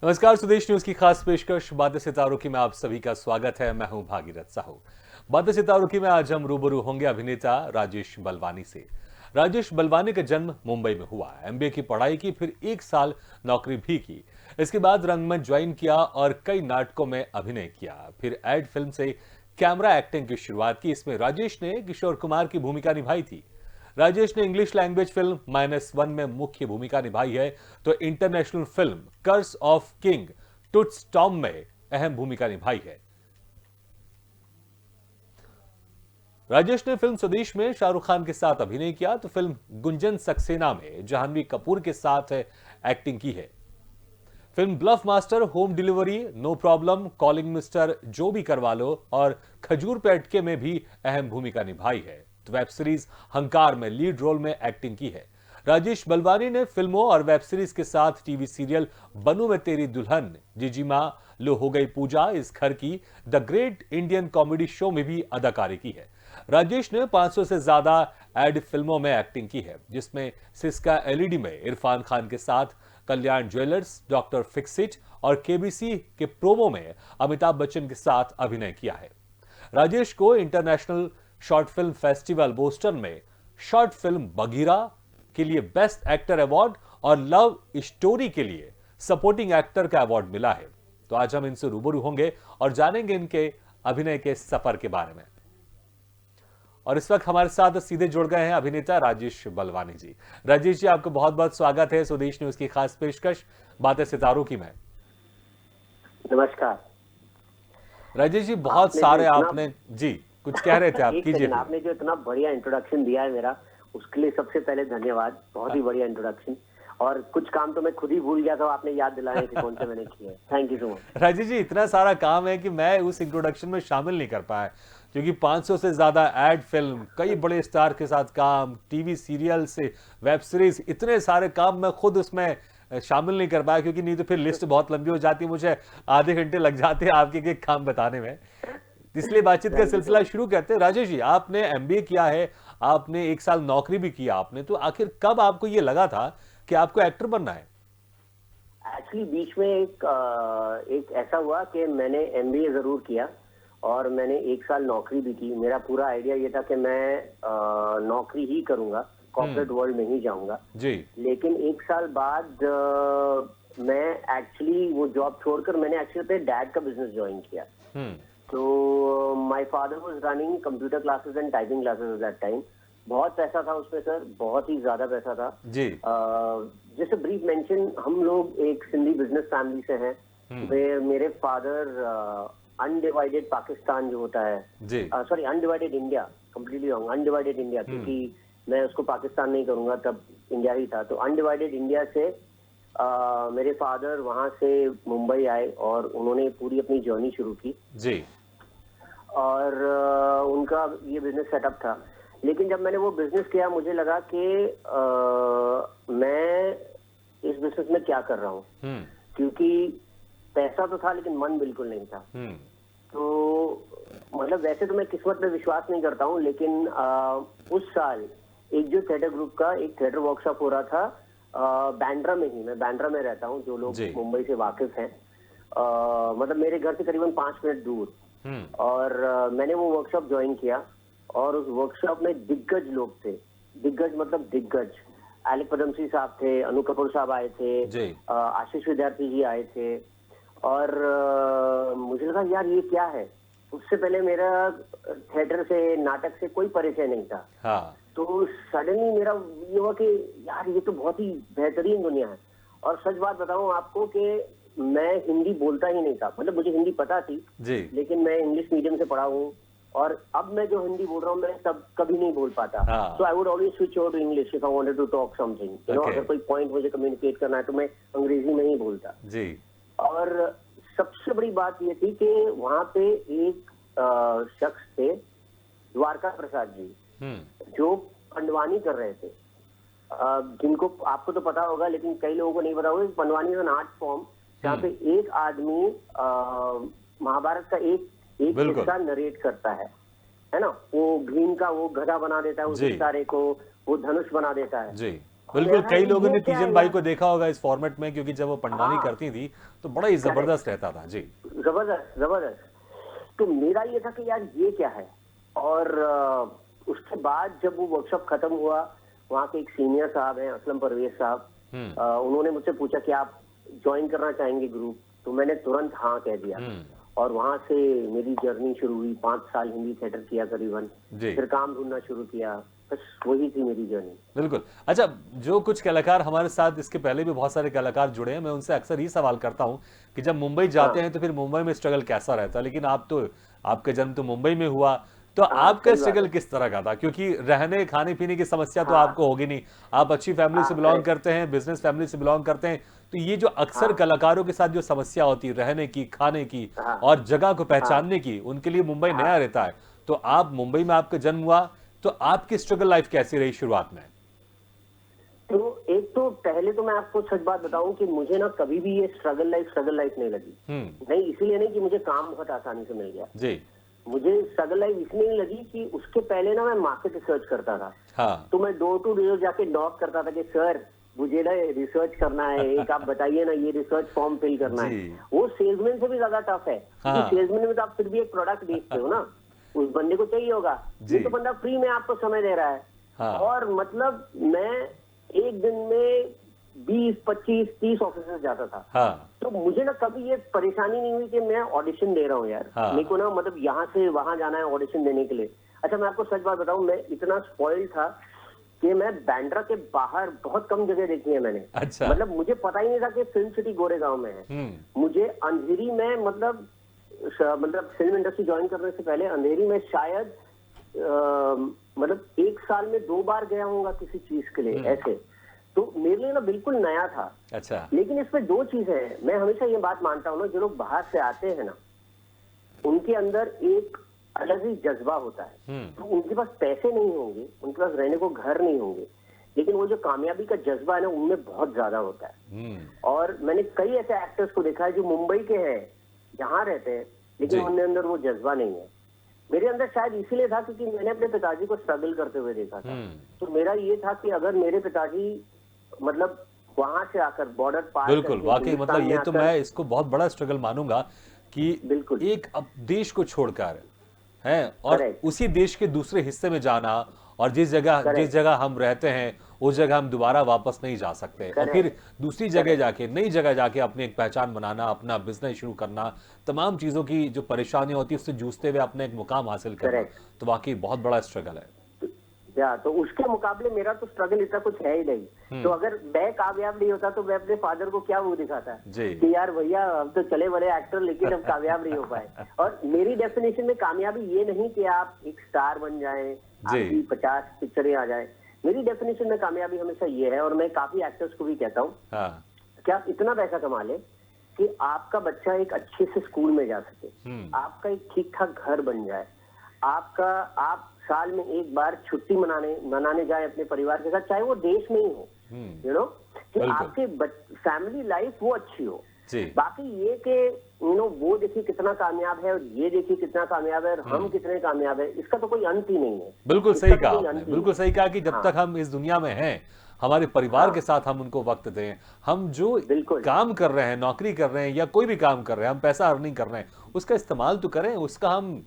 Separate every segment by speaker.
Speaker 1: नमस्कार, स्वदेश न्यूज की खास पेशकश बातें सितारों की में आप सभी का स्वागत है। मैं हूं भागीरथ साहू। बातें सितारों की में आज हम रूबरू होंगे अभिनेता राजेश बलवानी से। राजेश बलवानी का जन्म मुंबई में हुआ। एमबीए की पढ़ाई की, फिर 1 साल नौकरी भी की। इसके बाद रंगमंच ज्वाइन किया और कई नाटकों में अभिनय किया। फिर एड फिल्म से कैमरा एक्टिंग की शुरुआत की। इसमें राजेश ने किशोर कुमार की भूमिका निभाई थी। राजेश ने इंग्लिश लैंग्वेज फिल्म -1 में मुख्य भूमिका निभाई है, तो international film Curse of King Tut's Tomb में अहम भूमिका निभाई है। राजेश ने फिल्म स्वदेश में शाहरुख खान के साथ अभिनय किया, तो फिल्म गुंजन सक्सेना में जाह्नवी कपूर के साथ एक्टिंग की है। Film bluff master, home delivery, no problem, calling mister जो भी करवा लो और खजूर पे अटके में भी अहम भूमिका निभाई है। तो वेब सीरीज हंकार में लीड रोल में एक्टिंग की है। राजेश बलवानी ने फिल्मों और वेब सीरीज के साथ टीवी सीरियल बनू में तेरी दुल्हन, जीजी मां, लो हो गई पूजा, इस घर की, the great Indian comedy show में भी अदाकारी की है। राजेश ने 500 से ज्यादा एड फिल्मों में एक्टिंग की है, जिसमें सिस्का एलईडी में इरफान खान के साथ, कल्याण ज्वेलर्स, डॉक्टर फिक्सिट और केबीसी के प्रोमो में अमिताभ बच्चन के साथ अभिनय किया है। राजेश को international short film festival Boston में शॉर्ट फिल्म बगीरा के लिए बेस्ट एक्टर अवार्ड और लव स्टोरी के लिए सपोर्टिंग एक्टर का अवार्ड मिला है। तो आज हम इनसे रूबरू होंगे और जानेंगे इनके अभिनय के सफर के बारे में। और इस वक्त हमारे साथ सीधे जुड़ गए हैं अभिनेता राजेश बलवानी जी। राजेश जी, आपका बहुत बहुत स्वागत है स्वदेश न्यूज की खास पेशकश बातें सितारों की में।
Speaker 2: नमस्कार।
Speaker 1: राजेश जी, बहुत सारे आपने जी कुछ कह रहे थे, आप
Speaker 2: एक
Speaker 1: कीजिए।
Speaker 2: सेकंड, आपने जो इतना बढ़िया इंट्रोडक्शन दिया है मेरा, उसके लिए सबसे पहले धन्यवाद। बहुत ही बढ़िया इंट्रोडक्शन, और कुछ काम तो मैं खुद ही भूल गया था, आपने याद दिलाने कि कौन से मैंने किए। Thank you so much.
Speaker 1: Rajesh ji, इतना सारा काम है कि मैं उस इंट्रोडक्शन में शामिल नहीं कर पाया, क्योंकि 500 से ज्यादा एड फिल्म, कई बड़े स्टार के साथ काम, टीवी सीरियल से वेब सीरीज, इतने सारे काम मैं खुद उसमें शामिल नहीं कर पाया, क्योंकि नहीं तो फिर लिस्ट बहुत लंबी हो जाती, मुझे आधे घंटे लग जाते हैं आपके एक काम बताने में। इसलिए बातचीत का सिलसिला शुरू करते हैं। राजेश जी, आपने एमबीए किया है, आपने 1 साल नौकरी भी किया आपने, तो आखिर कब आपको ये लगा था कि आपको एक्टर बनना है?
Speaker 2: एक्चुअली बीच में एक ऐसा हुआ कि मैंने एमबीए जरूर किया और मैंने 1 साल नौकरी भी की। मेरा पूरा आइडिया ये था कि मैं नौकरी ही करूंगा, कॉर्पोरेट वर्ल्ड में ही जाऊंगा
Speaker 1: जी।
Speaker 2: लेकिन 1 साल बाद मैं एक्चुअली वो जॉब छोड़कर मैंने एक्चुअली अपने डैड का बिजनेस ज्वाइन किया।
Speaker 1: हम्म।
Speaker 2: तो my father was running computer classes and typing classes at that time. बहुत पैसा था उसमें सर, बहुत ही ज्यादा पैसा था
Speaker 1: जी।
Speaker 2: जैसे ब्रीफ मेंशन, हम लोग एक सिंधी बिजनेस फैमिली से हैं। मेरे फादर अनडिवाइडेड पाकिस्तान जो होता है,
Speaker 1: जी।
Speaker 2: Sorry undivided India, completely wrong, undivided India, क्योंकि मैं उसको पाकिस्तान नहीं करूंगा, तब इंडिया ही था। तो अनडिवाइडेड इंडिया से मेरे फादर वहां से मुंबई आए और उन्होंने पूरी अपनी जर्नी शुरू की
Speaker 1: जी।
Speaker 2: और उनका ये बिजनेस सेटअप था। लेकिन जब मैंने वो बिजनेस किया, मुझे लगा कि मैं इस बिजनेस में क्या कर रहा हूँ, क्योंकि पैसा तो था लेकिन मन बिल्कुल नहीं था। तो मतलब वैसे तो मैं किस्मत पे विश्वास नहीं करता हूँ, लेकिन उस साल एक जो थिएटर ग्रुप का एक थिएटर वर्कशॉप हो रहा था बांद्रा में ही। मैं बांद्रा में रहता हूँ, जो लोग मुंबई से वाकिफ हैं, मतलब मेरे घर से करीबन 5 मिनट दूर। और मैंने वो वर्कशॉप ज्वाइन किया और उस वर्कशॉप में दिग्गज लोग थे। दिग्गज मतलब दिग्गज, आलिक पदमसी साहब थे, अनु कपूर साहब आए थे, आशीष विद्यार्थी जी आए थे। और मुझे लगा यार ये क्या है। उससे पहले मेरा थिएटर से, नाटक से कोई परिचय नहीं था।
Speaker 1: हाँ।
Speaker 2: तो सडनली मेरा ये हुआ कि यार ये तो बहुत ही बेहतरीन दुनिया है। और सच बात बताऊं आपको कि मैं हिंदी बोलता ही नहीं था, मतलब मुझे हिंदी पता थी
Speaker 1: जी।
Speaker 2: लेकिन मैं इंग्लिश मीडियम से पढ़ा हूँ, और अब मैं जो हिंदी बोल रहा हूँ मैं तब कभी नहीं बोल पाता। So I would always switch over to English if I wanted to talk something, you know. अगर कोई पॉइंट मुझे कम्युनिकेट करना है तो मैं अंग्रेजी में ही बोलता जी। और सबसे बड़ी बात ये थी कि वहां पे एक शख्स थे, द्वारका प्रसाद जी, जो पंडवानी कर रहे थे। जिनको आपको तो पता होगा लेकिन कई लोगों को नहीं पता होगा, Pandavani is an art form जहाँ पे एक आदमी महाभारत का एक हिस्सा नरेट करता है ना। वो भीम का वो गधा बना देता है, उस सितारे को वो धनुष बना देता है जी।
Speaker 1: बिल्कुल, कई लोगों ने
Speaker 2: ये क्या
Speaker 1: तीजन
Speaker 2: है
Speaker 1: बाई
Speaker 2: यार?
Speaker 1: को देखा होगा इस फॉर्मेट में, क्योंकि जब वो पंडवानी
Speaker 2: हाँ,
Speaker 1: करती थी तो बड़ा ही जबरदस्त रहता था। जी।
Speaker 2: जबरदस्त जबरदस्त। तो मेरा ये था कि यार ये क्या है। और उसके बाद जब वो वर्कशॉप खत्म हुआ, वहाँ के एक सीनियर साहब हैं असलम परवेज साहब, उन्होंने मुझसे पूछा कि आप ज्वाइन करना चाहेंगे ग्रुप। तो मैंने तुरंत हाँ कह दिया। और वहां से मेरी जर्नी शुरू हुई। 5 साल हिंदी थिएटर किया करीबन,
Speaker 1: जी।
Speaker 2: फिर काम ढूंढना शुरू किया। बस वही थी मेरी जर्नी।
Speaker 1: बिल्कुल। अच्छा, जो कुछ कलाकार हमारे साथ, इसके पहले भी बहुत सारे कलाकार जुड़े हैं, मैं उनसे अक्सर ही सवाल करता हूं कि जब मुंबई
Speaker 2: हाँ
Speaker 1: जाते हैं तो फिर मुंबई में स्ट्रगल कैसा रहता है, लेकिन आप तो, आपका जन्म तो मुंबई में हुआ, तो
Speaker 2: हाँ,
Speaker 1: आपका
Speaker 2: सही बात
Speaker 1: स्ट्रगल
Speaker 2: है।
Speaker 1: किस तरह का था? क्योंकि रहने खाने पीने की समस्या तो
Speaker 2: हाँ
Speaker 1: आपको होगी नहीं, आप अच्छी फैमिली से
Speaker 2: हाँ,
Speaker 1: बिलोंग
Speaker 2: करेक्ट।
Speaker 1: करते हैं, बिजनेस फैमिली से बिलोंग करते हैं, तो ये जो अक्सर
Speaker 2: हाँ
Speaker 1: कलाकारों के साथ जो समस्या होती है रहने की, खाने की
Speaker 2: हाँ
Speaker 1: और जगह को
Speaker 2: हाँ
Speaker 1: पहचानने की, उनके लिए मुंबई
Speaker 2: हाँ।
Speaker 1: नया रहता है। तो आप मुंबई में, आपका जन्म हुआ, तो आपकी स्ट्रगल लाइफ कैसी रही शुरुआत में?
Speaker 2: तो एक तो पहले तो मैं आपको सच बात बताऊं कि मुझे ना कभी भी ये स्ट्रगल लाइफ नहीं लगी। नहीं, इसीलिए नहीं कि मुझे काम बहुत आसानी से मिल गया।
Speaker 1: जी।
Speaker 2: मुझे स्ट्रगल लाइफ इसलिए नहीं लगी कि उसके पहले ना मैं मार्केट रिसर्च करता था।
Speaker 1: हाँ।
Speaker 2: तो मैं डोर टू डोर जाके नॉक करता था कि सर मुझे ना रिसर्च करना है, एक आप बताइए ना, ये रिसर्च फॉर्म फिल करना है।
Speaker 1: जी।
Speaker 2: वो सेल्समैन से भी ज्यादा टफ है,
Speaker 1: हाँ।
Speaker 2: क्योंकि सेल्समैन में तो आप फिर भी एक प्रोडक्ट बेचते हो ना, उस बंदे को चाहिए होगा।
Speaker 1: जी।
Speaker 2: ये तो बंदा फ्री में आपको समय दे रहा है।
Speaker 1: हाँ।
Speaker 2: और मतलब मैं एक दिन में 20, 25, 30 ऑफिस जाता था।
Speaker 1: हाँ।
Speaker 2: तो मुझे ना कभी ये परेशानी नहीं हुई कि मैं ऑडिशन दे रहा हूँ यार।
Speaker 1: हाँ।
Speaker 2: मेरे को ना मतलब यहाँ से वहां जाना है ऑडिशन देने के लिए। अच्छा, मैं आपको सच बात बताऊं, मैं इतना स्पॉइल्ड था कि मैं बांद्रा के बाहर बहुत कम जगह देखी है मैंने।
Speaker 1: अच्छा।
Speaker 2: मतलब मुझे पता ही नहीं था कि फिल्म सिटी गोरेगांव में है। मुझे अंधेरी में मतलब फिल्म इंडस्ट्री ज्वाइन करने से पहले अंधेरी में शायद मतलब 1 साल में 2 बार गया हूँगा किसी चीज के लिए ऐसे। तो मेरे लिए ना बिल्कुल नया था।
Speaker 1: अच्छा।
Speaker 2: लेकिन इसमें 2 चीजें हैं। मैं हमेशा ये बात मानता हूँ ना, जो लोग बाहर से आते हैं ना, उनके अंदर एक अलग ही जज्बा होता है। तो उनके पास पैसे नहीं होंगे, उनके पास रहने को घर नहीं होंगे, लेकिन वो जो कामयाबी का जज्बा है ना, उनमें बहुत ज्यादा होता है। और मैंने कई ऐसे एक्टर्स को देखा है जो मुंबई के हैं, यहाँ रहते हैं, लेकिन उनके अंदर वो जज्बा नहीं है। मेरे अंदर शायद इसीलिए था क्योंकि मैंने अपने पिताजी को स्ट्रगल करते हुए देखा था। तो मेरा ये था कि अगर मेरे पिताजी मतलब वहां से आकर बॉर्डर पार
Speaker 1: बिल्कुल,
Speaker 2: करके
Speaker 1: वाकई
Speaker 2: हिंदुस्तान
Speaker 1: मतलब
Speaker 2: में
Speaker 1: ये तो
Speaker 2: आकर,
Speaker 1: मैं इसको बहुत बड़ा स्ट्रगल मानूंगा कि
Speaker 2: बिल्कुल
Speaker 1: एक अब देश को छोड़कर है और
Speaker 2: करेक्ट
Speaker 1: उसी देश के दूसरे हिस्से में जाना, और जिस
Speaker 2: करेक्ट
Speaker 1: जगह हम रहते हैं उस जगह हम दोबारा वापस नहीं जा सकते, और फिर
Speaker 2: करेक्ट
Speaker 1: दूसरी जगह जाके, नई जगह जाके अपनी एक पहचान बनाना, अपना बिजनेस शुरू करना, तमाम चीजों की जो परेशानी होती है उससे जूझते हुए अपने एक मुकाम हासिल करना,
Speaker 2: करेक्ट।
Speaker 1: तो वाकई बहुत बड़ा स्ट्रगल है।
Speaker 2: या तो उसके मुकाबले मेरा तो स्ट्रगल इतना कुछ है ही नहीं। तो अगर मैं कामयाब नहीं होता तो मैं अपने फादर को क्या मुंह दिखाता
Speaker 1: जी।
Speaker 2: कि यार भैया हम तो चले बड़े एक्टर, लेकिन हम कामयाब नहीं हो पाए। और मेरी डेफिनेशन में कामयाबी ये नहीं कि आप एक स्टार बन जाएं, आपकी 50 पिक्चरें आ जाए। मेरी डेफिनेशन में कामयाबी हमेशा ये है, और मैं काफी एक्टर्स को भी कहता हूँ
Speaker 1: हाँ।
Speaker 2: कि आप इतना पैसा कमा ले कि आपका बच्चा एक अच्छे से स्कूल में जा सके, आपका एक ठीक ठाक घर बन जाए, आप साल में एक बार छुट्टी मनाने जाए अपने परिवार के साथ, चाहे वो देश में ही हो, यू नो, कि आपके फैमिली लाइफ वो अच्छी हो। बाकी ये कि वो देखिए कितना कामयाब है और ये देखिए कितना कामयाब है और हम कितने कामयाब है, इसका तो कोई अंत ही नहीं है।
Speaker 1: बिल्कुल सही कहा आपने, बिल्कुल सही कहा कि जब तक हम इस दुनिया में हैं, हमारे परिवार के साथ हम उनको वक्त दें। हम जो काम कर रहे हैं, नौकरी कर रहे हैं या कोई भी काम कर रहे हैं, हम पैसा अर्निंग कर रहे हैं, उसका इस्तेमाल तो करें, उसका हम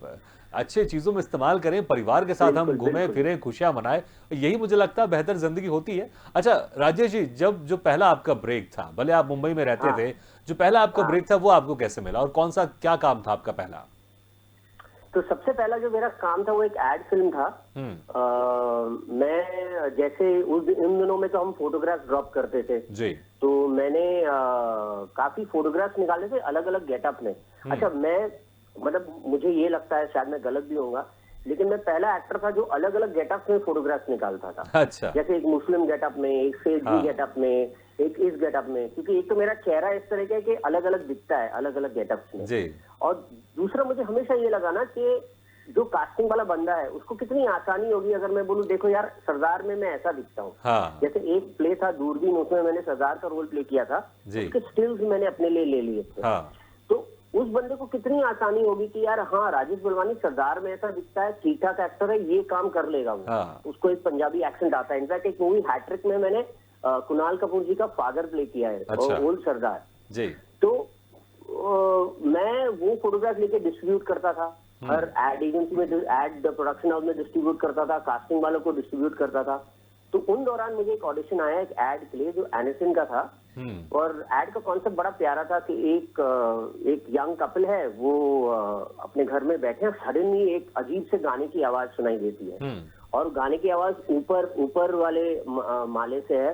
Speaker 1: अच्छे चीजों में इस्तेमाल करें, परिवार के साथ हम घूमें फिरें, खुशियां मनाएं, यही मुझे लगता है बेहतर जिंदगी होती है। अच्छा राजेश जी, जब जो पहला आपका ब्रेक था, भले आप मुंबई में रहते थे, जो पहला आपका ब्रेक था वो आपको कैसे मिला और कौन सा क्या काम था आपका पहला?
Speaker 2: तो सबसे पहला जो मेरा काम था वो एक एड फिल्म था। मैं जैसे इन दिनों में तो हम फोटोग्राफ ड्रॉप करते थे
Speaker 1: जी।
Speaker 2: तो मैंने काफी फोटोग्राफ्स निकाले थे अलग अलग गेटअप में। अच्छा, मैं मतलब मुझे ये लगता है, शायद मैं गलत भी होऊंगा, लेकिन मैं पहला एक्टर था जो अलग अलग गेटअप में फोटोग्राफ्स निकालता था।
Speaker 1: अच्छा।
Speaker 2: जैसे एक मुस्लिम गेटअप में, एक सेठी गेटअप में, एक इस गेटअप में, क्योंकि एक तो मेरा चेहरा इस तरह का है कि अलग अलग दिखता है अलग अलग गेटअप्स में
Speaker 1: जी।
Speaker 2: और दूसरा मुझे हमेशा ये लगा ना कि जो कास्टिंग वाला बंदा है उसको कितनी आसानी होगी अगर मैं बोलूं देखो यार सरदार में मैं ऐसा दिखता हूँ। जैसे एक प्ले था दूरबीन, उसमें मैंने सरदार का रोल प्ले किया था, उसके स्टिल्स मैंने अपने लिए ले लिए थे। तो उस बंदे को कितनी आसानी होगी कि यार हाँ राजेश बलवानी सरदार में ऐसा दिखता है, ठीक ठाक एक्टर है, ये काम कर लेगा वो। उसको एक पंजाबी एक्सेंट आता है। इनफैक्ट एक मूवी हैट्रिक में मैंने कुणाल कपूर जी का फादर प्ले किया है,
Speaker 1: अच्छा।
Speaker 2: ओल्ड सरदार
Speaker 1: जी।
Speaker 2: तो मैं वो फोटोग्राफ लेके डिस्ट्रीब्यूट करता था, हर एड एजेंसी में, एड प्रोडक्शन हाउस में डिस्ट्रीब्यूट करता था, कास्टिंग वालों को डिस्ट्रीब्यूट करता था। तो उन दौरान मुझे एक ऑडिशन आया एक एड के लिए जो एनिसन का था, और एड का कॉन्सेप्ट बड़ा प्यारा था कि एक यंग कपल है, वो अपने घर में बैठे हैं, सडनली एक अजीब से गाने की आवाज सुनाई देती है, और गाने की आवाज ऊपर वाले माले से है,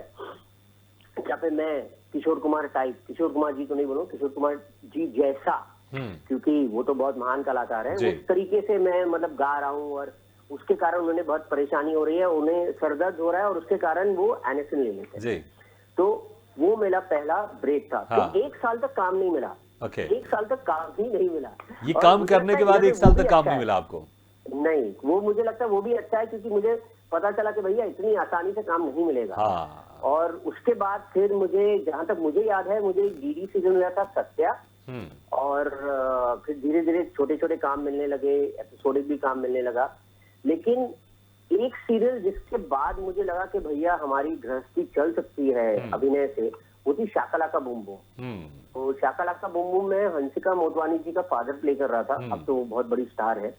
Speaker 2: जहाँ पे मैं किशोर कुमार टाइप, किशोर कुमार जी तो नहीं बोलूं, किशोर कुमार जी जैसा, क्योंकि वो तो बहुत महान कलाकार है, उस तरीके से मैं मतलब गा रहा हूँ, और उसके कारण उन्हें बहुत परेशानी हो रही है, उन्हें सरदर्द हो रहा है, और उसके कारण वो एनिसन ले लेते हैं। तो वो मेरा पहला ब्रेक था।
Speaker 1: हाँ।
Speaker 2: तो 1 साल तक काम नहीं मिला। 1 साल तक काम ही नहीं मिला।
Speaker 1: ये काम करने के बाद 1 साल तक काम नहीं मिला आपको?
Speaker 2: नहीं, वो मुझे लगता है वो भी अच्छा है, क्योंकि मुझे पता चला कि भैया इतनी आसानी से काम नहीं मिलेगा।
Speaker 1: हाँ।
Speaker 2: और उसके बाद फिर मुझे, जहां तक मुझे याद है, मुझे डीडी सीजन मिला था सत्या, और फिर धीरे धीरे छोटे छोटे काम मिलने लगे, एपिसोडिक भी काम मिलने लगा। लेकिन एक सीरियल जिसके बाद मुझे लगा कि भैया हमारी गृहस्थी चल सकती है अभिनय से, वो थी शाकालाका बूम बूम। तो शाकालाका बूम बूम में हंसिका मोटवानी जी का फादर प्ले कर रहा था, अब तो वो बहुत बड़ी स्टार है,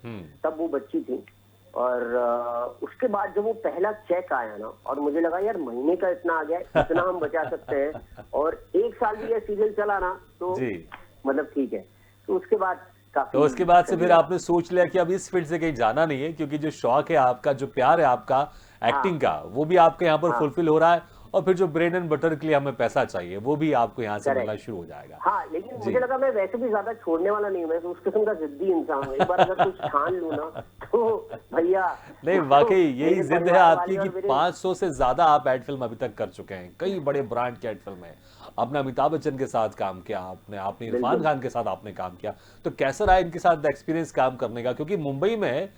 Speaker 2: तब वो बच्ची थी। और उसके बाद जब वो पहला चेक आया ना, और मुझे लगा यार महीने का इतना आ गया, इतना हम बचा सकते हैं, और 1 साल भी ये सीरियल चला ना तो मतलब ठीक है। तो उसके बाद
Speaker 1: तो उसके बाद से फिर आपने सोच लिया कि अब इस फील्ड से कहीं जाना नहीं है, क्योंकि जो शौक है आपका, जो प्यार है आपका एक्टिंग का, वो भी आपके यहाँ पर फुलफिल हो रहा है, और फिर जो ब्रेड एंड बटर के लिए हमें पैसा चाहिए वो भी आपको यहाँ से मिलना शुरू हो जाएगा।
Speaker 2: हाँ, लेकिन मुझे लगा मैं वैसे भी ज्यादा छोड़ने वाला नहीं हूँ, मैं तो उस किस्म का जिद्दी इंसान हूँ, एक बार अगर कुछ ठान लूँ ना तो भैया।
Speaker 1: नहीं, वाकई यही जिद है आपकी कि 500 से ज्यादा आप एड फिल्म अभी तक कर चुके हैं, कई बड़े ब्रांड की एड फिल्म है, आपने अमिताभ बच्चन के साथ काम किया, आपने इरफान खान के साथ आपने काम किया, तो कैसा रहा इनके साथ एक्सपीरियंस काम करने का? क्योंकि मुंबई में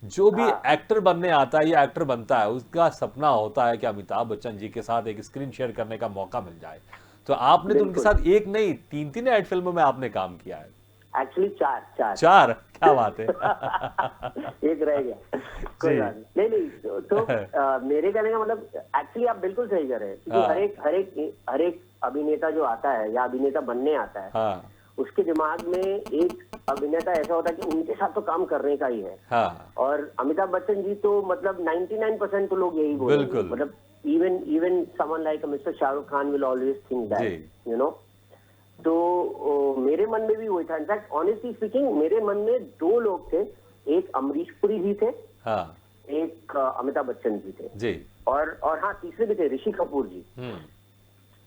Speaker 1: जो भी एक्टर बनने आता है या एक्टर बनता है, उसका सपना होता है कि अमिताभ बच्चन जी के साथ एक स्क्रीन शेयर करने का मौका मिल जाए। तो आपने तो उनके साथ एक नहीं 3 ऐड फिल्मों में आपने काम किया है।
Speaker 2: एक्चुअली 4
Speaker 1: क्या बात है।
Speaker 2: एक रह गया, कोई बात नहीं। तो मेरे कहने का मतलब, एक्चुअली आप बिल्कुल सही कह रहे हैं, क्योंकि हर एक अभिनेता जो आता है या अभिनेता बनने आता है, उसके दिमाग में एक अभिनेता ऐसा होता है कि उनके साथ तो काम करने का ही है। और अमिताभ बच्चन जी तो मतलब 99% तो लोग यही बोलेंगे, मतलब even someone like Mr. Shahrukh Khan will always think that, you know। तो मेरे मन में भी वही था। इनफैक्ट ऑनेस्टली स्पीकिंग, मेरे मन में 2 लोग थे, एक अमरीश पुरी जी थे, एक अमिताभ बच्चन जी थे, और हाँ तीसरे भी थे, ऋषि कपूर जी।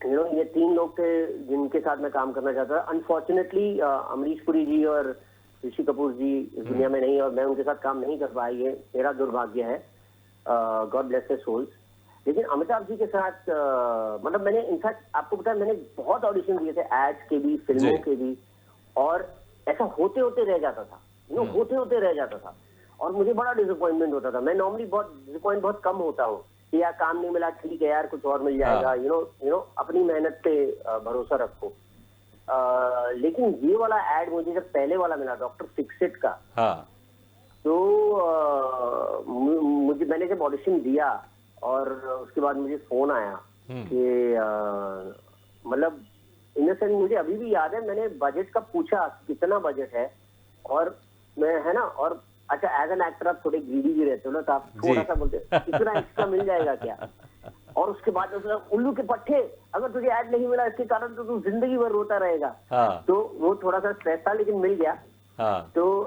Speaker 2: यू नो, ये 3 लोग थे जिनके साथ मैं काम करना चाहता था। अनफॉर्चुनेटली अमरीश पुरी जी और ऋषि कपूर जी इस दुनिया में नहीं, और मैं उनके साथ काम नहीं कर पाया, ये मेरा दुर्भाग्य है, गॉड ब्लेस देयर सोल्स। लेकिन अमिताभ जी के साथ मतलब मैंने, इनफैक्ट आपको पता है, मैंने बहुत ऑडिशन दिए थे, एड्स के भी, फिल्मों के भी, और ऐसा होते होते रह जाता था, यू नो, होते होते रह जाता था, और मुझे बड़ा डिसअपॉइंटमेंट होता था। मैं नॉर्मली बहुत कम होता हूँ कि यार काम नहीं मिला, ठीक है यार कुछ और मिल जाएगा, यू नो अपनी मेहनत पे भरोसा रखो। लेकिन ये वाला एड मुझे जब पहले वाला मिला, डॉक्टर फिक्सिट का, तो मैंने जब ऑडिशन दिया, और उसके बाद मुझे फोन आया कि मतलब इन द सेंस, मुझे अभी भी याद है, मैंने बजट का पूछा कितना बजट है, और मैं, है ना, और अच्छा एज एन एक्टर आप थोड़े ग्रीडी भी रहते हो ना, तो आप थोड़ा सा बोलते इतना एक्स्ट्रा मिल जाएगा क्या? और उसके बाद उल्लू के पट्टे, अगर तुझे ऐड नहीं मिला इसके कारण तो तू जिंदगी भर रोता रहेगा। तो वो थोड़ा सा स्ट्रेस था, लेकिन मिल गया। तो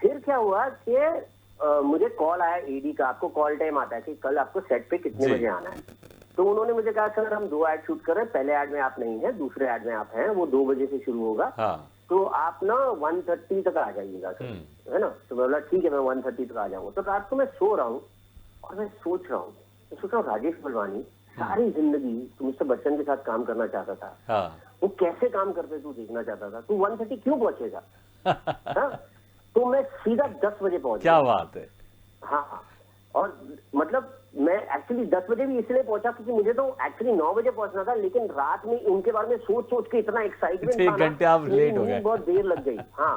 Speaker 2: फिर क्या हुआ कि मुझे कॉल आया एडी का, आपको कॉल टाइम आता है कि कल आपको सेट पे कितने बजे आना है। तो उन्होंने मुझे कहा सर हम 2 ऐड शूट कर रहे हैं, पहले ऐड में आप नहीं है, दूसरे ऐड में आप हैं, वो 2 बजे से शुरू होगा, तो आप ना 1:30 तक आ जाइएगा सर, है ना। तो मैं बोला ठीक है, मैं 1:30 तक आ जाऊंगा। तो रात को मैं सो रहा हूँ, और मैं सोच रहा हूँ राजेश बलवानी सारी जिंदगी तू मिस्टर बच्चन के साथ काम करना चाहता था, वो कैसे काम करते तू देखना चाहता था, तू 1:30 क्यों पहुंचेगा? तो मैं सीधा 10 बजे पहुंचा।
Speaker 1: क्या बात है।
Speaker 2: हाँ, और मतलब मैं एक्चुअली 10 बजे भी इसलिए पहुंचा क्योंकि मुझे तो एक्चुअली 9 बजे पहुंचना था, लेकिन रात में उनके बारे में सोच के इतना एक्साइटमेंट था,
Speaker 1: 1 घंटे आप लेट हो गए,
Speaker 2: बहुत देर लग गई। हाँ,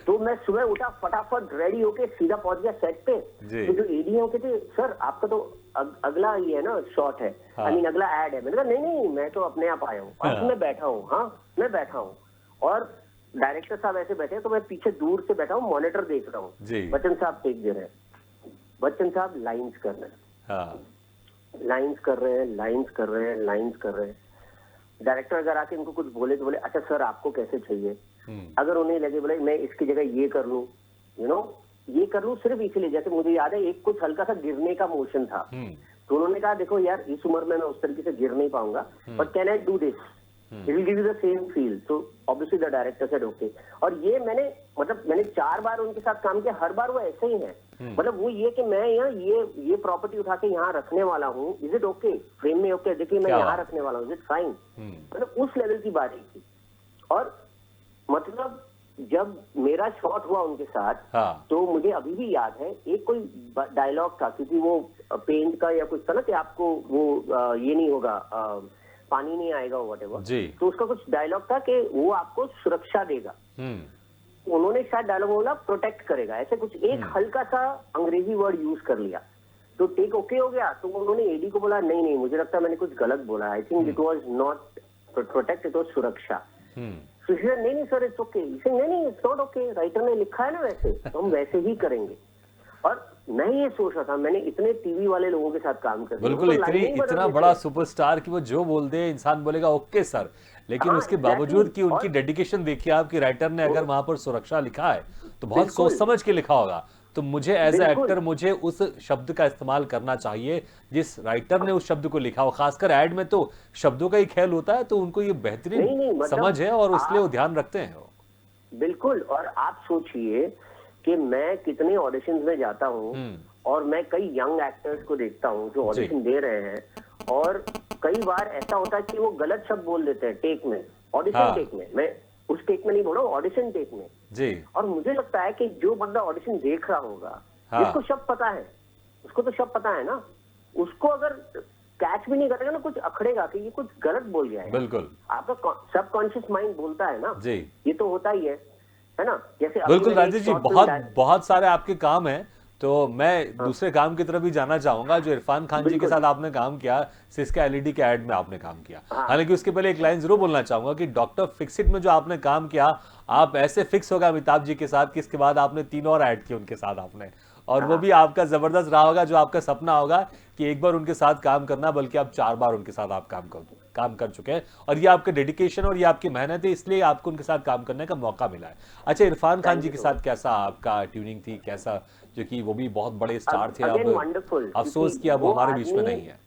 Speaker 2: तो मैं सुबह उठा, फटाफट रेडी होके सीधा पहुंच गया सेट पे। तो जो एडी होके थे, सर आपका तो अगला ये है ना शॉट है,
Speaker 1: हाँ।
Speaker 2: आई मीन अगला एड है। मैंने कहा नहीं मैं तो अपने आप आया हूँ, अब मैं बैठा हूँ। हाँ मैं बैठा हूँ, और डायरेक्टर साहब ऐसे बैठे हैं, तो मैं पीछे दूर से बैठा हूँ, मॉनिटर देख रहा हूँ। बच्चन साहब टेक दे रहे हैं, बच्चन साहब लाइंस कर रहे हैं, लाइंस कर रहे हैं, लाइंस कर रहे हैं, लाइंस कर रहे हैं। डायरेक्टर अगर आके इनको कुछ बोले तो बोले अच्छा सर आपको कैसे चाहिए। अगर उन्हें लगे बोले मैं इसकी जगह ये कर लूं, ये कर लूं, सिर्फ इसलिए, जैसे मुझे याद है एक कुछ हल्का सा गिरने का मोशन था, तो उन्होंने कहा देखो यार इस उम्र में मैं उस तरीके से गिर नहीं पाऊंगा, but can I do this, it will give you the same feel. तो obviously the director said okay. और ये मैंने 4 बार उनके साथ काम किया, हर बार वो ऐसे ही है। मतलब वो ये कि मैं यहाँ ये प्रॉपर्टी उठा के यहाँ रखने वाला हूँ, इज इट ओके, फ्रेम में ओके, देखिए मैं यहाँ रखने वाला हूँ, इज इट फाइन। मतलब उस लेवल की बात थी। और मतलब जब मेरा शॉट हुआ उनके साथ, तो मुझे अभी भी याद है एक कोई डायलॉग था, क्योंकि वो पेंट का या कुछ था ना कि आपको वो ये नहीं होगा, पानी नहीं आएगा व्हाटएवर, तो उसका कुछ डायलॉग था कि वो आपको सुरक्षा देगा। उन्होंने शायद डायलॉग बोला प्रोटेक्ट करेगा, ऐसे कुछ एक हल्का सा अंग्रेजी वर्ड यूज कर लिया, तो टेक ओके हो गया। तो उन्होंने एडी को बोला नहीं मुझे लगता है मैंने कुछ गलत बोला, I think it was not protect, it was सुरक्षा। नहीं सर इट्स ओके, नहीं इट्स नॉट ओके, राइटर ने लिखा है ना वैसे, तो हम वैसे ही करेंगे। और मैं ये सोच रहा था, मैंने इतने टीवी वाले लोगों के साथ काम कर,
Speaker 1: बिल्कुल इतना बड़ा सुपरस्टार कि वो जो बोल दे इंसान बोलेगा ओके सर, लेकिन उसके बावजूद कि उनकी डेडिकेशन देखिए आपकी, राइटर ने अगर वहां पर सुरक्षा लिखा है तो बहुत सोच समझ के लिखा होगा। तो मुझे एज ए एक्टर मुझे उस शब्द का इस्तेमाल करना चाहिए जिस राइटर ने उस शब्द को लिखा हो। खासकर एड में तो शब्दों का ही खेल होता है, तो उनको ये बेहतरीन समझ है और इसलिए वो ध्यान रखते हैं।
Speaker 2: बिल्कुल। और आप सोचिए कि मैं कितने ऑडिशंस में जाता हूँ और मैं कई यंग एक्टर्स को देखता हूँ जो ऑडिशन दे रहे हैं, और कई बार ऐसा होता है कि वो गलत शब्द बोल देते हैं टेक में, ऑडिशन टेक में, मैं उस टेक में नहीं बोल रहा हूँ, ऑडिशन टेक में
Speaker 1: जी।
Speaker 2: और मुझे लगता है कि जो बंदा ऑडिशन देख रहा होगा, जिसको शब्द पता है, उसको तो शब्द पता है ना, उसको अगर कैच भी नहीं करेगा ना, कुछ अखड़ेगा कि ये कुछ गलत बोल गया है।
Speaker 1: बिल्कुल
Speaker 2: आपका सबकॉन्शियस माइंड बोलता है ना
Speaker 1: जी,
Speaker 2: ये तो होता ही है ना। जैसे
Speaker 1: बिल्कुल राजेश जी, बहुत सारे आपके काम हैं, तो मैं दूसरे काम की तरफ भी जाना चाहूंगा। जो इरफान खान जी के साथ आपने काम किया, सिस्का एलईडी के ऐड में आपने काम किया, हालांकि उसके पहले एक लाइन जरूर बोलना चाहूंगा कि डॉक्टर फिक्सिट में जो आपने काम किया, आप ऐसे फिक्स हो गए अमिताभ जी के साथ कि इसके बाद आपने 3 और ऐड किए उनके साथ आपने, और वो भी आपका जबरदस्त रहा होगा, जो आपका सपना होगा कि एक बार उनके साथ काम करना, बल्कि आप 4 बार उनके साथ आप काम कर चुके हैं, और ये आपके डेडिकेशन और ये आपकी मेहनत है, इसलिए आपको उनके साथ काम करने का मौका मिला है। अच्छा, इरफान खान जी के साथ कैसा आपका ट्यूनिंग थी, कैसा, जो कि वो भी बहुत बड़े स्टार थे, अब अफसोस किया वो हमारे बीच में नहीं है।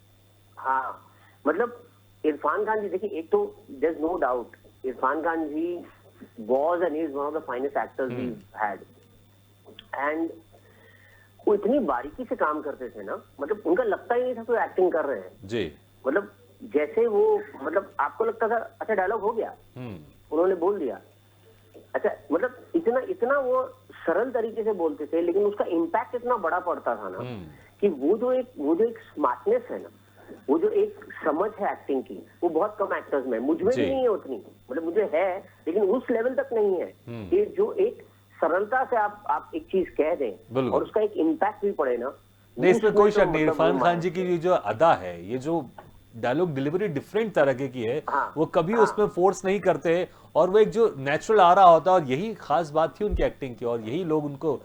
Speaker 2: हाँ, मतलब इरफान खान जी देखिए, एक तो there is no doubt Irrfan Khan ji was and is one of the finest actors we've had, and वो इतनी बारीकी से काम करते थे ना, मतलब उनका लगता ही नहीं था कोई एक्टिंग कर रहे हैं
Speaker 1: जी।
Speaker 2: मतलब जैसे वो, मतलब आपको लगता था अच्छा डायलॉग हो गया, उन्होंने बोल दिया, अच्छा, मतलब इतना वो सरल तरीके से बोलते थे, लेकिन उसका इम्पैक्ट इतना बड़ा पड़ता था ना कि वो जो एक स्मार्टनेस है ना, वो जो एक समझ है एक्टिंग की, वो बहुत कम एक्टर्स में, मुझमें भी नहीं है उतनी, मतलब मुझे है लेकिन उस लेवल तक नहीं है कि जो एक सरलता से आप एक चीज कह दें और उसका एक इम्पैक्ट भी पड़े ना।
Speaker 1: नहीं, इसमें कोई शक नहीं, इरफान खान जी की जो अदा है, ये जो डायलॉग डिलीवरी डिफरेंट तरह की है, वो कभी उसमें फोर्स नहीं करते, और वो एक जो नेचुरल आ रहा होता है, और यही खास बात थी उनकी एक्टिंग की, और यही लोग उनको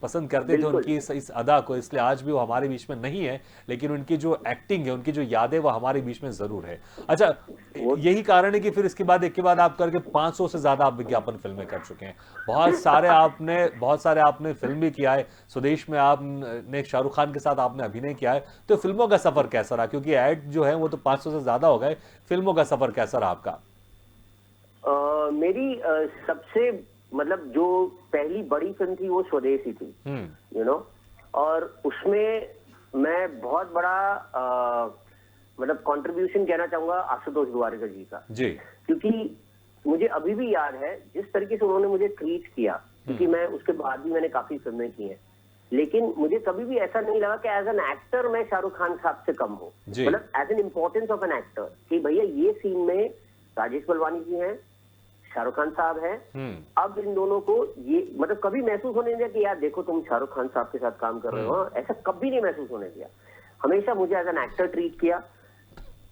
Speaker 1: पसंद करते थे उनकी इस अदा को, इसलिए आज भी वो हमारे बीच में नहीं है, लेकिन उनकी जो एक्टिंग है, उनकी जो यादें, वो हमारे बीच में जरूर है। अच्छा, यही कारण है कि फिर इसके बाद एक के बाद आप करके 500 से ज्यादा आप विज्ञापन फिल्में कर चुके हैं, बहुत सारे आपने फिल्म भी किया है, स्वदेश में आपने शाहरुख खान के साथ आपने अभिनय किया है, तो फिल्मों का सफर कैसा रहा, क्योंकि ऐड जो है वो तो 500 से ज्यादा हो गए, फिल्मों का सफर कैसा रहा आपका?
Speaker 2: मेरी सबसे, मतलब जो पहली बड़ी फिल्म थी वो स्वदेश ही थी, यू नो, और उसमें मैं बहुत बड़ा मतलब कंट्रीब्यूशन कहना चाहूंगा आशुतोष द्वारिका जी का जी, क्योंकि मुझे अभी भी याद है जिस तरीके से उन्होंने मुझे ट्रीट किया, क्योंकि मैं उसके बाद भी मैंने काफी फिल्में की हैं, लेकिन मुझे कभी भी ऐसा नहीं लगा कि एज एन एक्टर मैं शाहरुख खान साहब से कम हूँ, मतलब as an importance of an actor, कि भैया ये सीन में राजेश बलवानी जी हैं, शाहरुख खान साहब हैं। अब इन दोनों को ये मतलब कभी महसूस होने नहीं दिया कि यार देखो तुम शाहरुख खान साहब के साथ काम कर रहे हो, ऐसा कभी नहीं महसूस होने दिया। हमेशा मुझे एज एन एक्टर ट्रीट किया,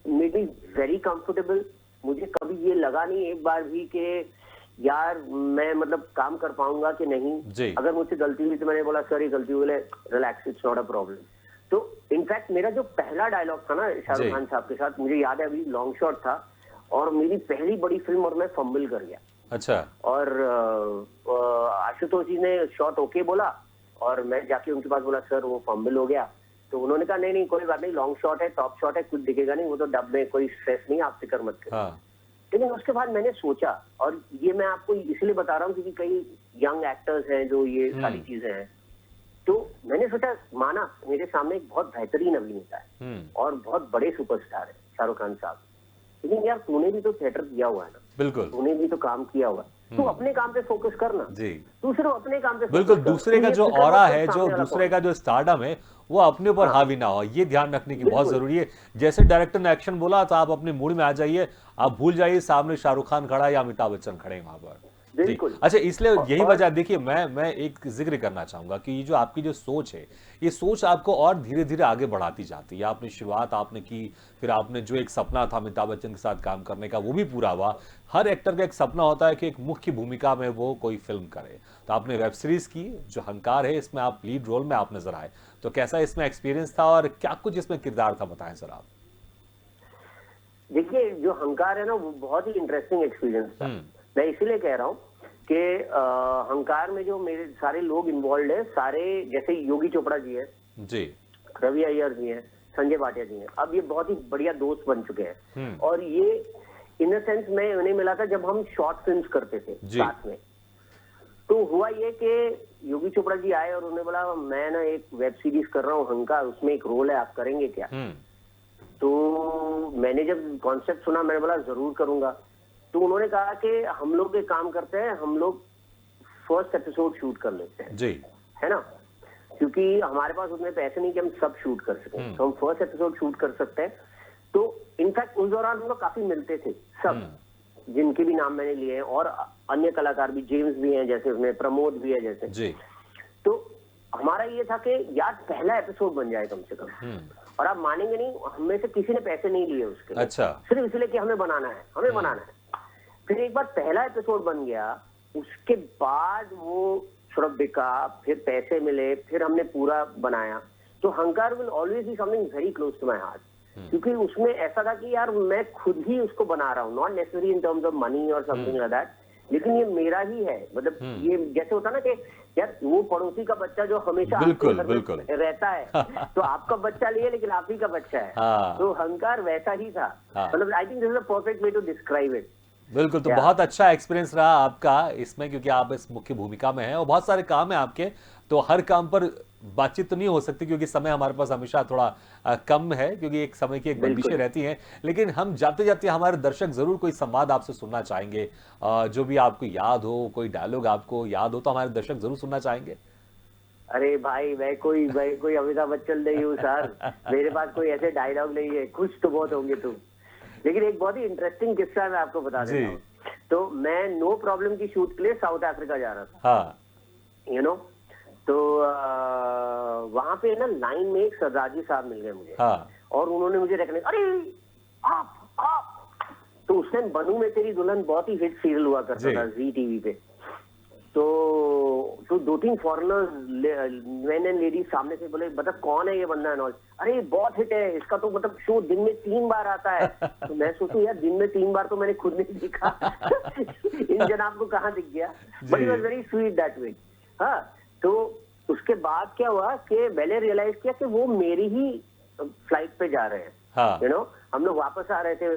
Speaker 2: मेड मी वेरी कंफर्टेबल। मुझे कभी ये लगा नहीं एक बार भी कि यार मैं मतलब काम कर पाऊंगा कि नहीं। अगर मुझसे गलती हुई तो मैंने बोला सर ये गलती हुई, relax, it's not a problem. तो इनफैक्ट मेरा जो पहला डायलॉग था ना शाहरुख खान साहब के साथ, मुझे याद है अभी, लॉन्ग शॉट था और मेरी पहली बड़ी फिल्म और मैं फंबल कर गया।
Speaker 1: अच्छा।
Speaker 2: और आशुतोष जी ने शॉट ओके बोला और मैं जाके उनके पास बोला सर वो फंबल हो गया। तो उन्होंने कहा नहीं नहीं कोई बात नहीं, लॉन्ग शॉट है, टॉप शॉट है, कुछ दिखेगा नहीं, वो तो डब में, कोई स्ट्रेस नहीं, आप फिक्र मत करिए। लेकिन उसके बाद मैंने सोचा, और ये मैं आपको इसलिए बता रहा हूँ क्योंकि कई यंग एक्टर्स हैं जो ये सारी चीजें हैं, तो मैंने सोचा माना मेरे सामने एक बहुत बेहतरीन अभिनेता है और बहुत बड़े सुपरस्टार है शाहरुख खान साहब, लेकिन यार तूने भी तो थिएटर किया हुआ है ना,
Speaker 1: बिल्कुल
Speaker 2: तूने भी तो काम किया हुआ है, तू अपने काम पे फोकस करना
Speaker 1: जी,
Speaker 2: तू सिर्फ अपने काम पे
Speaker 1: बिल्कुल।
Speaker 2: फोकस कर।
Speaker 1: दूसरे का
Speaker 2: तू
Speaker 1: जो
Speaker 2: ये फिक्र
Speaker 1: ऑरा
Speaker 2: मत कर
Speaker 1: है, जो
Speaker 2: सामने वाला
Speaker 1: दूसरे
Speaker 2: कौन
Speaker 1: का जो स्टारडम है, वो अपने ऊपर हावी ना हो, ये ध्यान रखने की बहुत जरूरी है। जैसे डायरेक्टर ने एक्शन बोला तो आप अपने मूड में आ जाइए, आप भूल जाइए सामने शाहरुख खान खड़ा है या अमिताभ बच्चन खड़े हैं वहां पर। जी अच्छा, इसलिए यही वजह देखिए, मैं एक जिक्र करना चाहूंगा कि ये जो आपकी जो सोच है, ये सोच आपको और धीरे धीरे आगे बढ़ाती जाती है। आपने शुरुआत आपने की, फिर आपने जो एक सपना था अमिताभ बच्चन के साथ काम करने का वो भी पूरा हुआ। हर एक्टर का एक सपना होता है कि एक मुख्य भूमिका में वो कोई फिल्म करे, तो आपने वेब सीरीज की जो हंकार है, इसमें आप लीड रोल में आप नजर आए, तो कैसा इसमें एक्सपीरियंस था और क्या कुछ इसमें किरदार था, बताएं सर आप।
Speaker 2: देखिए जो हंकार है ना वो बहुत ही इंटरेस्टिंग एक्सपीरियंस था। मैं इसीलिए कह रहा हूँ कि हंकार में जो मेरे सारे लोग इन्वॉल्व है, सारे जैसे योगी चोपड़ा जी हैं
Speaker 1: जी,
Speaker 2: रवि अय्यर जी हैं, संजय भाटिया जी हैं, अब ये बहुत ही बढ़िया दोस्त बन चुके हैं। और ये इन द सेंस मैं उन्हें मिला था जब हम शॉर्ट फिल्म्स करते थे साथ में। तो हुआ ये कि योगी चोपड़ा जी आए और उन्होंने बोला मैं ना एक वेब सीरीज कर रहा हूँ हंकार, उसमें एक रोल है, आप करेंगे क्या? तो मैंने जब कॉन्सेप्ट सुना मैंने बोला जरूर करूंगा। तो उन्होंने कहा कि हम लोग एक काम करते हैं, हम लोग फर्स्ट एपिसोड शूट कर लेते हैं जी, है ना, क्योंकि हमारे पास उतने पैसे नहीं कि हम सब शूट कर सकें, तो हम फर्स्ट एपिसोड शूट कर सकते हैं। तो इनफैक्ट उस दौरान हम लोग काफी मिलते थे सब, जिनके भी नाम मैंने लिए हैं, और अन्य कलाकार भी, जेम्स भी हैं जैसे, उसमें प्रमोद भी है जैसे जी। तो हमारा ये था कि यार पहला एपिसोड बन जाए कम से कम, और आप मानेंगे नहीं, हम में से किसी ने पैसे नहीं लिए उसके। अच्छा, सिर्फ इसलिए कि हमें बनाना है, हमें बनाना है। फिर एक बार पहला एपिसोड बन गया, उसके बाद वो थोड़ा बिका, फिर पैसे मिले, फिर हमने पूरा बनाया। तो Hunkaar will always be something very close to my heart, क्योंकि उसमें ऐसा था कि यार मैं खुद ही उसको बना रहा हूँ, not necessary in terms of money और समथिंग लाइक दैट, लेकिन ये मेरा ही है। मतलब ये जैसे होता ना कि यार वो पड़ोसी का बच्चा जो हमेशा
Speaker 1: बिल्कुल,
Speaker 2: आपके घर में रहता है तो आपका बच्चा लिए लेकिन आप ही का बच्चा है। तो हंकार वैसा ही था। मतलब I think this is a perfect way to describe it.
Speaker 1: बिल्कुल, तो बहुत अच्छा एक्सपीरियंस रहा आपका इसमें, क्योंकि आप इस मुख्य भूमिका में हैं और बहुत सारे काम हैं आपके, तो हर काम पर बातचीत तो नहीं हो सकती क्योंकि समय हमारे पास हमेशा थोड़ा कम है, क्योंकि एक समय की एक बंदिशें रहती हैं। लेकिन हम जाते जाते हमारे दर्शक जरूर कोई संवाद आपसे सुनना चाहेंगे, जो भी आपको याद हो, कोई डायलॉग आपको याद हो तो हमारे दर्शक जरूर सुनना चाहेंगे।
Speaker 2: अरे भाई मैं कोई अमिताभ बच्चन नहीं हूँ सर, मेरे पास कोई ऐसे डायलॉग नहीं है, खुश तो बहुत होंगे तुम। लेकिन एक बहुत ही इंटरेस्टिंग किस्सा मैं आपको बता देता हूँ। तो मैं नो प्रॉब्लम की शूट के लिए साउथ अफ्रीका जा रहा था, यू नो। तो वहां पे ना लाइन में एक सरदार जी साहब मिल गए मुझे, और उन्होंने मुझे रिकॉग्नाइज, अरे आप। तो उस टाइम बनू में तेरी दुल्हन बहुत ही हिट सीरियल हुआ करता था जी टीवी पे। तो 2-3 फॉरेनर्स मैन एंड लेडीज सामने से बोले बता कौन है ये बंदा एंड ऑल। अरे बहुत हिट है इसका, तो मतलब शो दिन में 3 बार आता है। तो मैं सोचूं यार दिन में 3 बार तो मैंने खुद नहीं देखा इन जनाब को कहाँ दिख गया, but it was very sweet that way. हाँ, तो उसके बाद क्या हुआ कि मैंने रियलाइज किया कि वो मेरी ही फ्लाइट पे जा रहे हैं, यू नो। हम लोग वापस आ रहे थे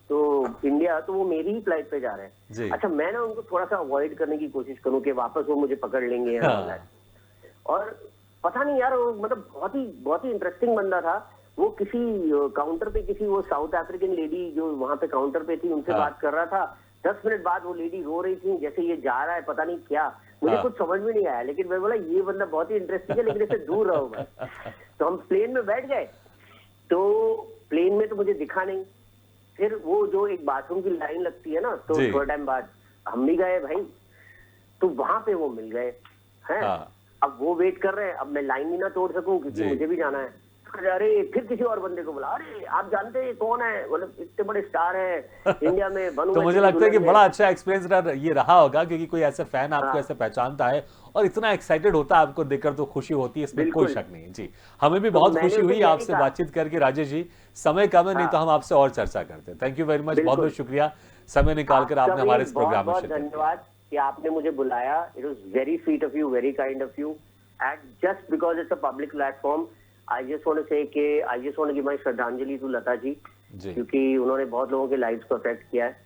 Speaker 2: तो इंडिया, तो वो मेरी ही फ्लाइट पे जा रहे हैं। अच्छा, मैं ना उनको थोड़ा सा अवॉइड करने की कोशिश करूं कि वापस वो मुझे पकड़ लेंगे। और पता नहीं यार, मतलब बहुत ही इंटरेस्टिंग बंदा था वो। किसी काउंटर पे किसी वो साउथ अफ्रीकन लेडी जो वहां पे काउंटर पे थी उनसे बात कर रहा था। 10 मिनट बाद वो लेडी रो रही थी, जैसे ये जा रहा है पता नहीं क्या, मुझे कुछ समझ में नहीं आया। लेकिन मैं बोला ये बंदा बहुत ही इंटरेस्टिंग है, लेकिन इससे दूर रहो मैं। तो हम प्लेन में बैठ गए, तो प्लेन में तो मुझे दिखा नहीं। फिर वो जो एक बाथरूम की लाइन लगती है ना, तो
Speaker 1: जी।
Speaker 2: थोड़ा टाइम बाद हम भी गए भाई, तो वहां पे वो मिल गए हैं।
Speaker 1: हाँ।
Speaker 2: अब वो वेट कर रहे हैं, अब मैं लाइन भी ना तोड़ सकूं क्योंकि
Speaker 1: जी।
Speaker 2: मुझे भी जाना है। अरे फिर किसी और बंदे को बोला, अरे आप जानते हैं कौन है, मतलब इतने बड़े स्टार हैं इंडिया में, बनू
Speaker 1: तो
Speaker 2: मैं
Speaker 1: मुझे
Speaker 2: तेरी
Speaker 1: लगता है कि
Speaker 2: दुल्हन
Speaker 1: बड़ा
Speaker 2: में।
Speaker 1: अच्छा एक्सपीरियंस ये रहा होगा, क्योंकि कोई ऐसा फैन आपको
Speaker 2: हाँ।
Speaker 1: ऐसे पहचानता है और इतना एक्साइटेड होता है आपको देखकर, तो खुशी होती है, इसमें कोई
Speaker 2: बिल्कुल।
Speaker 1: शक नहीं है। जी, हमें भी
Speaker 2: तो
Speaker 1: बहुत
Speaker 2: मैंने
Speaker 1: खुशी
Speaker 2: उसे
Speaker 1: हुई
Speaker 2: यही
Speaker 1: आपसे
Speaker 2: कहा।
Speaker 1: बातचीत करके राजेश जी। समय कम है, नहीं तो
Speaker 2: हाँ,
Speaker 1: हम आपसे और चर्चा करते हैं। थैंक यू वेरी मच, बहुत बहुत
Speaker 2: बिल्कुल।
Speaker 1: शुक्रिया, समय निकालकर
Speaker 2: आपका
Speaker 1: आपने
Speaker 2: भी
Speaker 1: हमारे इस
Speaker 2: बहुत
Speaker 1: प्रोग्राम में
Speaker 2: बहुत
Speaker 1: शिरकत की।
Speaker 2: धन्यवाद कि आपने मुझे बुलाया। It was very sweet of you, very kind of you, and just because it's a public platform, I just want to say कि I just want to give my श्रद्धांजलि टू लता जी,
Speaker 1: जी।
Speaker 2: क्योंकि उन्होंने बहुत लोगों के लाइव्स को अफेक्ट किया है।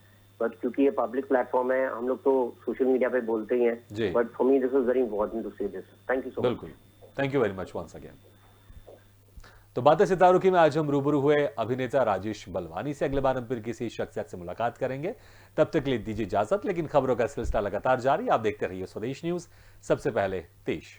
Speaker 2: बट क्योंकि ये पब्लिक प्लेटफॉर्म है, हम लोग तो सोशल मीडिया पे बोलते ही
Speaker 1: जी।
Speaker 2: हैं, but for me this was very important to say this. Thank you so much.
Speaker 1: बिल्कुल, thank you very much once again. तो बातें सितारों की में आज हम रूबरू हुए अभिनेता राजेश बलवानी से। अगले बार हम फिर किसी शख्सियत से मुलाकात करेंगे, तब तक के लिए दीजिए इजाजत। लेकिन खबरों का सिलसिला लगातार जारी, आप देखते रहिए स्वदेश न्यूज, सबसे पहले देश।